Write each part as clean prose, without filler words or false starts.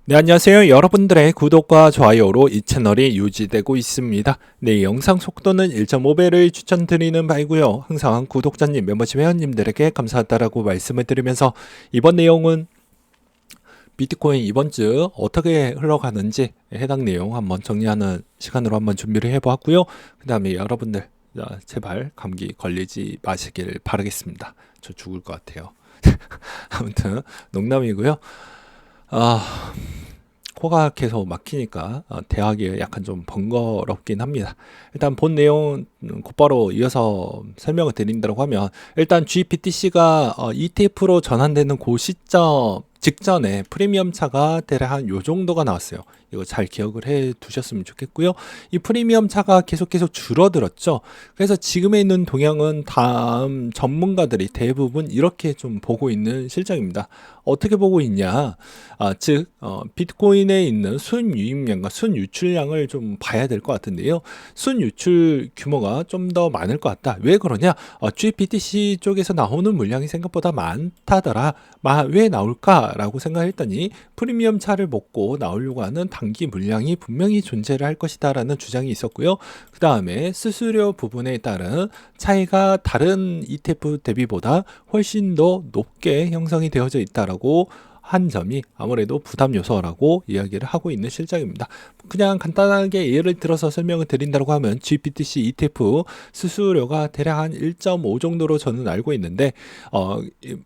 네, 안녕하세요. 여러분들의 구독과 좋아요로 이 채널이 유지되고 있습니다. 네, 영상 속도는 1.5배를 추천드리는 바이고요. 항상 구독자님, 멤버십 회원님들에게 감사하다라고 말씀을 드리면서 이번 내용은 비트코인 이번 주 어떻게 흘러가는지 해당 내용 한번 정리하는 시간으로 한번 준비를 해보았고요. 그 다음에 여러분들 제발 감기 걸리지 마시길 바라겠습니다. 저 죽을 것 같아요. 아무튼 농담이고요. 코가 계속 막히니까 대하기 약간 좀 번거롭긴 합니다. 일단 본 내용 곧바로 이어서 설명을 드린다고 하면, 일단 GBTC가 ETF로 전환되는 그 시점 직전에 프리미엄 차가 대략 한 요 정도가 나왔어요. 이거 잘 기억을 해 두셨으면 좋겠고요. 이 프리미엄 차가 계속 줄어들었죠. 그래서 지금에 있는 동향은 다음 전문가들이 대부분 이렇게 좀 보고 있는 실정입니다. 어떻게 보고 있냐? 즉 비트코인에 있는 순유입량과 순유출량을 좀 봐야 될 것 같은데요. 순유출 규모가 좀 더 많을 것 같다. 왜 그러냐? GBTC 쪽에서 나오는 물량이 생각보다 많다더라. 왜 나올까라고 생각했더니 프리미엄 차를 먹고 나오려고 하는 단기 물량이 분명히 존재를 할 것이다라는 주장이 있었고요. 그 다음에 수수료 부분에 따른 차이가 다른 ETF 대비보다 훨씬 더 높게 형성이 되어져 있다라고 한 점이 아무래도 부담 요소라고 이야기를 하고 있는 실정입니다. 그냥 간단하게 예를 들어서 설명을 드린다고 하면 GBTC ETF 수수료가 대략 한 1.5 정도로 저는 알고 있는데,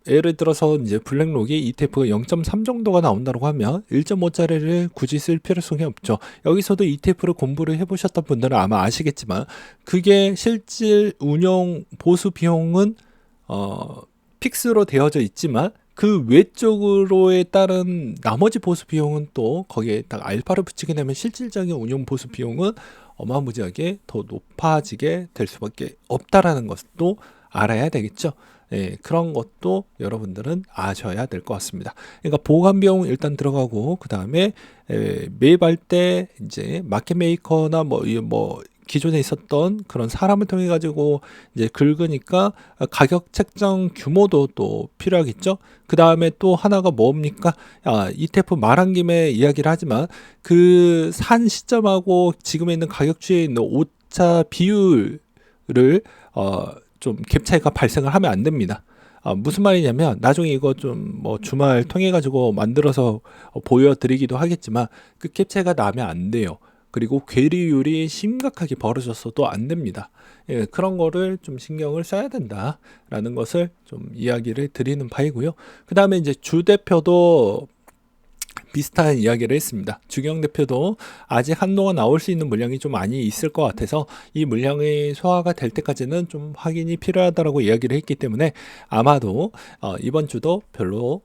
예를 들어서 이제 블랙록이 ETF가 0.3 정도가 나온다고 하면 1.5짜리를 굳이 쓸 필요성이 없죠. 여기서도 ETF를 공부를 해보셨던 분들은 아마 아시겠지만, 그게 실질 운용 보수 비용은 픽스로 되어져 있지만 그 외적으로에 따른 나머지 보수 비용은 또 거기에 딱 알파를 붙이게 되면 실질적인 운용 보수 비용은 어마무지하게 더 높아지게 될 수밖에 없다라는 것도 알아야 되겠죠. 예, 그런 것도 여러분들은 아셔야 될 것 같습니다. 그러니까 보관 비용 일단 들어가고, 그 다음에 매입할 때 이제 마켓 메이커나 뭐 기존에 있었던 그런 사람을 통해 가지고 이제 긁으니까 가격 책정 규모도 또 필요하겠죠. 그 다음에 또 하나가 뭡니까? ETF 말한 김에 이야기를 하지만 그 산 시점하고 지금에 있는 가격 추이에 있는 오차 비율을 좀 갭 차이가 발생을 하면 안 됩니다. 무슨 말이냐면, 나중에 이거 좀 뭐 주말 통해 가지고 만들어서 보여드리기도 하겠지만 그 갭 차이가 나면 안 돼요. 그리고 괴리율이 심각하게 벌어졌어도 안 됩니다. 예, 그런 거를 좀 신경을 써야 된다라는 것을 좀 이야기를 드리는 바이고요. 그 다음에 이제 주 대표도 비슷한 이야기를 했습니다. 주경 대표도 아직 한동안 나올 수 있는 물량이 좀 많이 있을 것 같아서 이 물량이 소화가 될 때까지는 좀 확인이 필요하다고 이야기를 했기 때문에 아마도 이번 주도 별로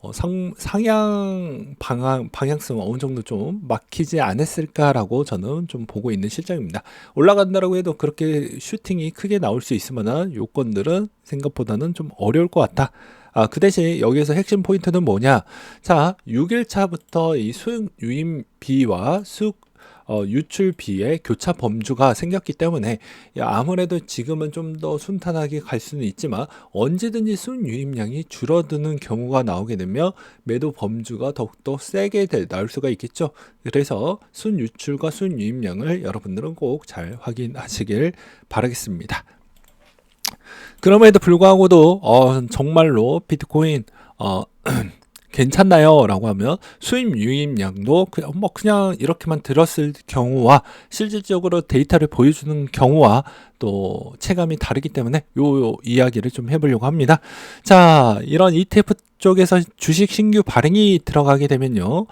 상향 방향성 어느 정도 좀 막히지 않았을까라고 저는 좀 보고 있는 실정입니다. 올라간다라고 해도 그렇게 슈팅이 크게 나올 수 있을 만한 요건들은 생각보다는 좀 어려울 것 같다. 그 대신 여기에서 핵심 포인트는 뭐냐? 자, 6일차부터 이 수익 유입비와 유출비의 교차 범주가 생겼기 때문에 아무래도 지금은 좀 더 순탄하게 갈 수는 있지만 언제든지 순유입량이 줄어드는 경우가 나오게 되면 매도 범주가 더욱더 세게 나올 수가 있겠죠. 그래서 순유출과 순유입량을 여러분들은 꼭 잘 확인하시길 바라겠습니다. 그럼에도 불구하고도 정말로 비트코인 괜찮나요? 라고 하면 수입 유입량도 그냥 이렇게만 들었을 경우와 실질적으로 데이터를 보여주는 경우와 또 체감이 다르기 때문에 요 이야기를 좀 해보려고 합니다. 자, 이런 ETF 쪽에서 주식 신규 발행이 들어가게 되면요,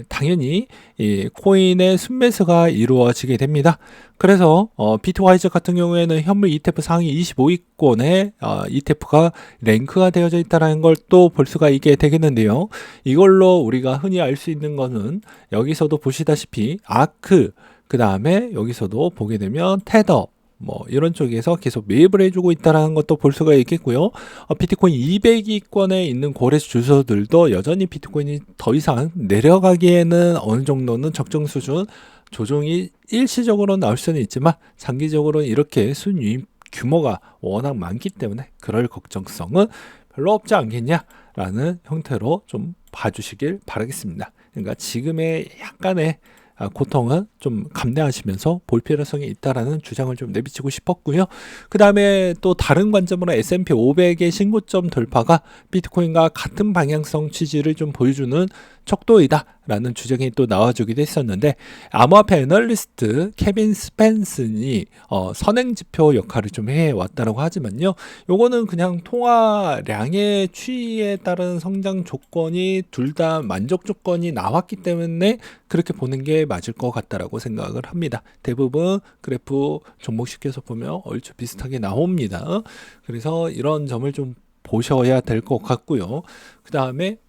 당연히 이 코인의 순매수가 이루어지게 됩니다. 그래서 비트와이즈 같은 경우에는 현물 ETF 상위 25위권에 ETF가 랭크가 되어져 있다는 걸 또 볼 수가 있게 되겠는데요. 이걸로 우리가 흔히 알 수 있는 거는 여기서도 보시다시피 아크, 그 다음에 여기서도 보게 되면 테더, 뭐 이런 쪽에서 계속 매입을 해주고 있다는 것도 볼 수가 있겠고요. 비트코인 200위권에 있는 거래소 주소들도 여전히 비트코인이 더 이상 내려가기에는 어느 정도는 적정 수준 조정이 일시적으로 나올 수는 있지만 장기적으로는 이렇게 순유입 규모가 워낙 많기 때문에 그럴 걱정성은 별로 없지 않겠냐라는 형태로 좀 봐주시길 바라겠습니다. 그러니까 지금의 약간의 고통은 좀 감내하시면서 볼 필요성이 있다라는 주장을 좀 내비치고 싶었고요. 그 다음에 또 다른 관점으로 S&P 500의 신고점 돌파가 비트코인과 같은 방향성 취지를 좀 보여주는 척도이다라는 주장이 또 나와주기도 했었는데, 암호화폐 애널리스트 케빈 스펜슨이 선행지표 역할을 좀 해왔다고 하지만요, 요거는 그냥 통화량의 추이에 따른 성장 조건이 둘 다 만족 조건이 나왔기 때문에 그렇게 보는 게 맞을 것 같다라고 생각을 합니다. 대부분 그래프 접목시켜서 보면 얼추 비슷하게 나옵니다. 그래서 이런 점을 좀 보셔야 될 것 같고요. 그 다음에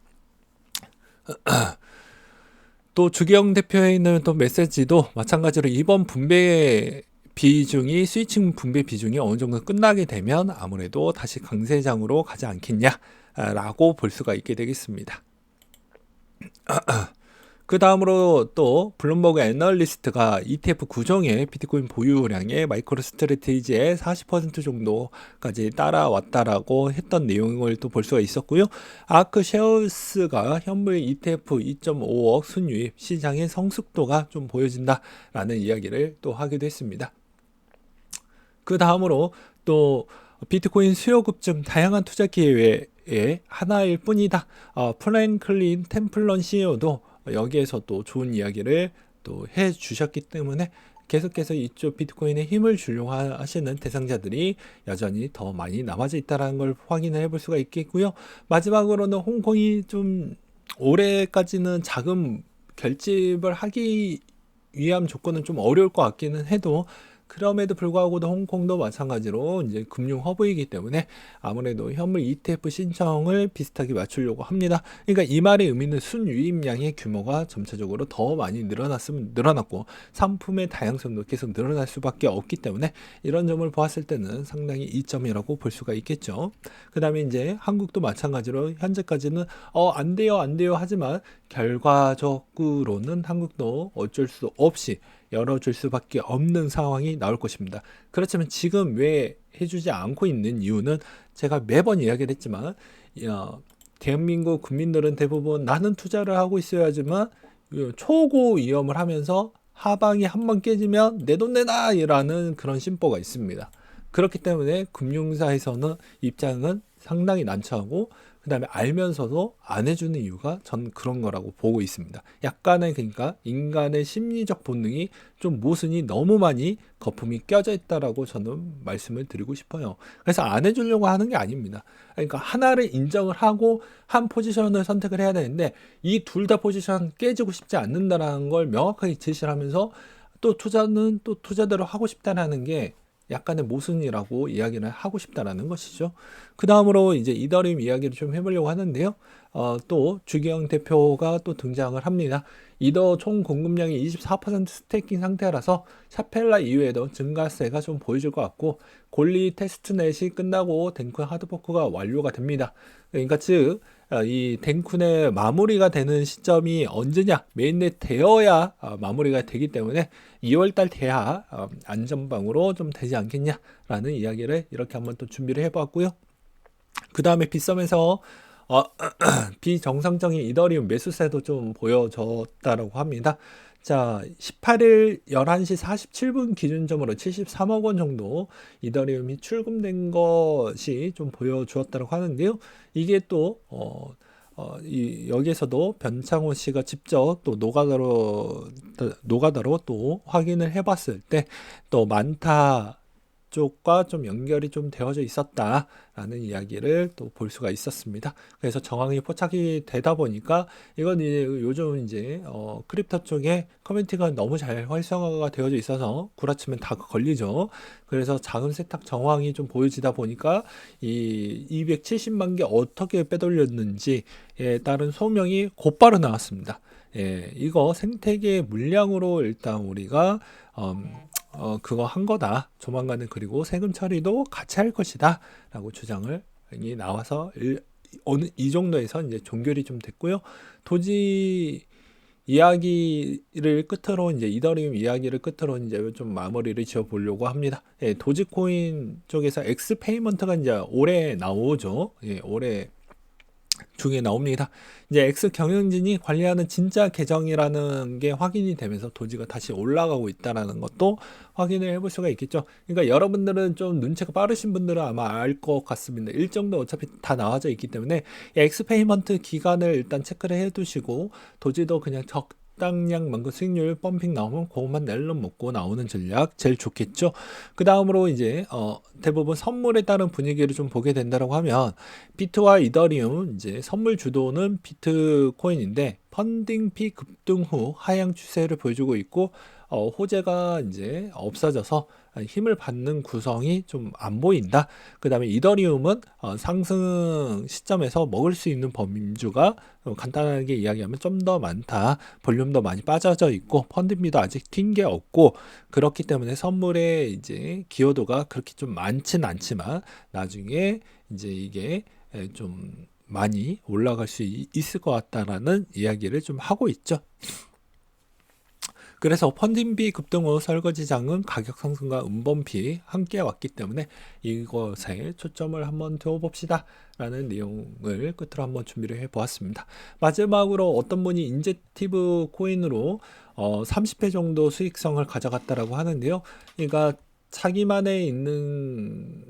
또 주기영 대표에 있는 또 메시지도 마찬가지로 이번 분배 비중이 스위칭 분배 비중이 어느 정도 끝나게 되면 아무래도 다시 강세장으로 가지 않겠냐라고 볼 수가 있게 되겠습니다. 그 다음으로 또 블룸버그 애널리스트가 ETF 구종의 비트코인 보유량의 마이크로 스트래티지의 40% 정도까지 따라왔다라고 했던 내용을 또 볼 수가 있었고요. 아크 셰어스가 현물 ETF 2.5억 순유입 시장의 성숙도가 좀 보여진다라는 이야기를 또 하기도 했습니다. 그 다음으로 또 비트코인 수요 급증 다양한 투자 기회의 하나일 뿐이다. 프랭클린 템플런 CEO도 여기에서 또 좋은 이야기를 또 해 주셨기 때문에 계속해서 이쪽 비트코인에 힘을 주려고 하시는 대상자들이 여전히 더 많이 남아져 있다는 걸 확인을 해볼 수가 있겠고요. 마지막으로는 홍콩이 좀 올해까지는 자금 결집을 하기 위한 조건은 좀 어려울 것 같기는 해도, 그럼에도 불구하고도 홍콩도 마찬가지로 이제 금융 허브이기 때문에 아무래도 현물 ETF 신청을 비슷하게 맞추려고 합니다. 그러니까 이 말의 의미는 순유입량의 규모가 점차적으로 더 많이 늘어났고 상품의 다양성도 계속 늘어날 수밖에 없기 때문에 이런 점을 보았을 때는 상당히 이점이라고 볼 수가 있겠죠. 그 다음에 이제 한국도 마찬가지로 현재까지는 안 돼요 하지만 결과적으로는 한국도 어쩔 수 없이 열어줄 수밖에 없는 상황이 나올 것입니다. 그렇지만 지금 왜 해주지 않고 있는 이유는 제가 매번 이야기를 했지만, 대한민국 국민들은 대부분 나는 투자를 하고 있어야지만 초고 위험을 하면서 하방이 한번 깨지면 내 돈 내놔 라는 그런 심보가 있습니다. 그렇기 때문에 금융사에서는 입장은 상당히 난처하고, 그 다음에 알면서도 안 해주는 이유가 전 그런 거라고 보고 있습니다. 약간의, 그러니까 인간의 심리적 본능이 좀 모순이 너무 많이 거품이 껴져 있다라고 저는 말씀을 드리고 싶어요. 그래서 안 해주려고 하는 게 아닙니다. 그러니까 하나를 인정을 하고 한 포지션을 선택을 해야 되는데, 이 둘 다 포지션 깨지고 싶지 않는다라는 걸 명확하게 제시를 하면서 또 투자는 또 투자대로 하고 싶다라는 게 약간의 모순이라고 이야기를 하고 싶다라는 것이죠. 그 다음으로 이제 이더리움 이야기를 좀 해보려고 하는데요. 또 주기영 대표가 또 등장을 합니다. 이더 총 공급량이 24% 스테이킹 상태라서 샤펠라 이후에도 증가세가 좀 보여줄 것 같고, 골리 테스트넷이 끝나고 덴쿤 하드포크가 완료가 됩니다. 그러니까 즉 이 덴쿤의 마무리가 되는 시점이 언제냐, 메인넷 되어야 마무리가 되기 때문에 2월달 돼야 안전방으로 좀 되지 않겠냐라는 이야기를 이렇게 한번 또 준비를 해봤고요. 그 다음에 빗썸에서 비정상적인 이더리움 매수세도 좀 보여졌다라고 합니다. 자, 18일 11시 47분 기준점으로 73억 원 정도 이더리움이 출금된 것이 좀 보여주었다고 하는데요. 이게 또 여기에서도 변창호 씨가 직접 또 노가다로 또 확인을 해봤을 때 또 많다 쪽과 좀 연결이 좀 되어져 있었다라는 이야기를 또 볼 수가 있었습니다. 그래서 정황이 포착이 되다 보니까 이건 이제 요즘 이제 크립토 쪽에 커뮤니티가 너무 잘 활성화가 되어져 있어서 구라치면 다 걸리죠. 그래서 자금 세탁 정황이 좀 보여지다 보니까 이 270만 개 어떻게 빼돌렸는지에 따른 소명이 곧바로 나왔습니다. 이거 생태계 물량으로 일단 우리가 그거 한 거다. 조만간에 그리고 세금 처리도 같이 할 것이다. 라고 주장을 나와서 이 정도에서 이제 종결이 좀 됐고요. 도지 이야기를 끝으로 이제 이더리움 이야기를 끝으로 이제 좀 마무리를 지어 보려고 합니다. 도지코인 쪽에서 엑스페이먼트가 이제 올해 나오죠. 올해 중에 나옵니다. 이제 X 경영진이 관리하는 진짜 계정이라는 게 확인이 되면서 도지가 다시 올라가고 있다라는 것도 확인을 해볼 수가 있겠죠. 그러니까 여러분들은 좀 눈치가 빠르신 분들은 아마 알 것 같습니다. 일정도 어차피 다 나와져 있기 때문에 엑스페이먼트 기간을 일단 체크를 해두시고 도지도 그냥 적당량만큼 수익률 펌핑 나오면 그것만 낼름 먹고 나오는 전략 제일 좋겠죠. 그 다음으로 이제 대부분 선물에 따른 분위기를 좀 보게 된다고 하면 비트와 이더리움 이제 선물 주도는 비트코인인데 펀딩 피 급등 후 하향 추세를 보여주고 있고 호재가 이제 없어져서 힘을 받는 구성이 좀 안 보인다. 그 다음에 이더리움은 상승 시점에서 먹을 수 있는 범주가 간단하게 이야기하면 좀 더 많다. 볼륨도 많이 빠져져 있고 펀딩비도 아직 튄 게 없고 그렇기 때문에 선물의 이제 기여도가 그렇게 좀 많진 않지만 나중에 이제 이게 좀 많이 올라갈 수 있을 것 같다라는 이야기를 좀 하고 있죠. 그래서 펀딩비 급등 후 설거지장은 가격 상승과 음범피 함께 왔기 때문에 이것에 초점을 한번 두어봅시다 라는 내용을 끝으로 한번 준비를 해 보았습니다. 마지막으로 어떤 분이 인젝티브 코인으로 30회 정도 수익성을 가져갔다라고 하는데요. 그러니까 자기만의 있는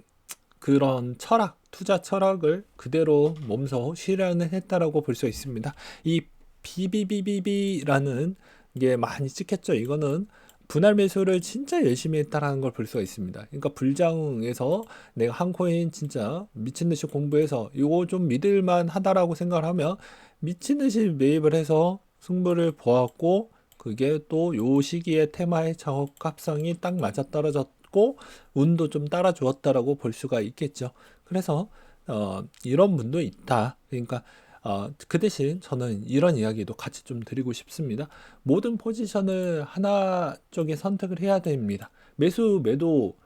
그런 철학, 투자 철학을 그대로 몸소 실현을 했다라고 볼 수 있습니다. 이 BBBB라는 게 많이 찍혔죠. 이거는 분할 매수를 진짜 열심히 했다라는 걸 볼 수가 있습니다. 그러니까 불장에서 내가 한 코인 진짜 미친 듯이 공부해서 이거 좀 믿을만 하다라고 생각을 하면 미친 듯이 매입을 해서 승부를 보았고 그게 또 요 시기에 테마의 적합성이 딱 맞아 떨어졌고 운도 좀 따라 주었다라고 볼 수가 있겠죠. 그래서 이런 분도 있다. 그러니까 그 대신 저는 이런 이야기도 같이 좀 드리고 싶습니다. 모든 포지션을 하나 쪽에 선택을 해야 됩니다. 매수, 매도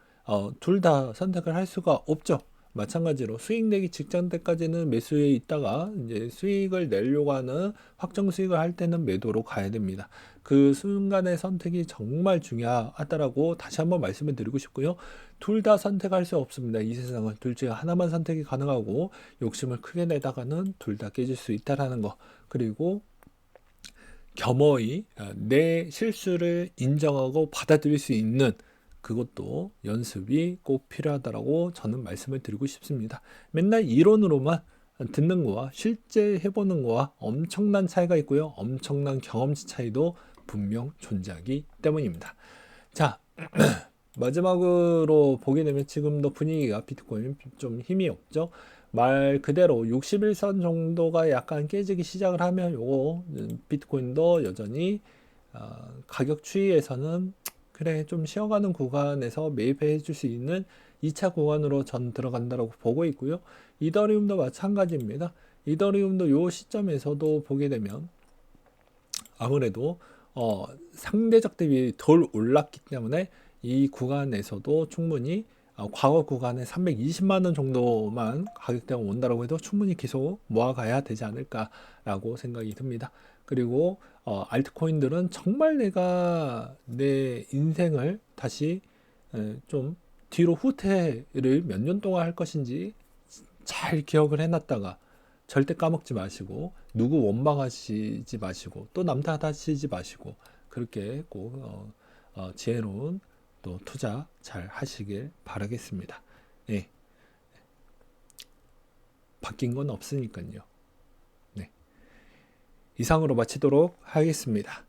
둘 다 선택을 할 수가 없죠. 마찬가지로 수익 내기 직전 때까지는 매수에 있다가 이제 수익을 내려고 하는 확정 수익을 할 때는 매도로 가야 됩니다. 그 순간의 선택이 정말 중요하다라고 다시 한번 말씀을 드리고 싶고요. 둘 다 선택할 수 없습니다. 이 세상은 둘 중에 하나만 선택이 가능하고 욕심을 크게 내다가는 둘 다 깨질 수 있다라는 거. 그리고 겸허히 내 실수를 인정하고 받아들일 수 있는 그것도 연습이 꼭 필요하다라고 저는 말씀을 드리고 싶습니다. 맨날 이론으로만 듣는 거와 실제 해보는 거와 엄청난 차이가 있고요. 엄청난 경험치 차이도 분명 존재하기 때문입니다. 자, 마지막으로 보게 되면 지금도 분위기가 비트코인 좀 힘이 없죠. 말 그대로 61선 정도가 약간 깨지기 시작을 하면 요거 비트코인도 여전히 가격 추이에서는 그래 좀 쉬어가는 구간에서 매입해 줄 수 있는 2차 구간으로 전 들어간다고 보고 있고요. 이더리움도 마찬가지입니다. 이더리움도 요 시점에서도 보게 되면 아무래도 상대적 대비 덜 올랐기 때문에 이 구간에서도 충분히 과거 구간에 320만 원 정도만 가격대가 온다고 해도 충분히 계속 모아가야 되지 않을까라고 생각이 듭니다. 그리고 알트코인들은 정말 내가 내 인생을 다시 좀 뒤로 후퇴를 몇 년 동안 할 것인지 잘 기억을 해놨다가 절대 까먹지 마시고 누구 원망하시지 마시고 또 남 탓하시지 마시고 그렇게 꼭 지혜로운 또 투자 잘 하시길 바라겠습니다. 예. 바뀐 건 없으니까요. 네. 이상으로 마치도록 하겠습니다.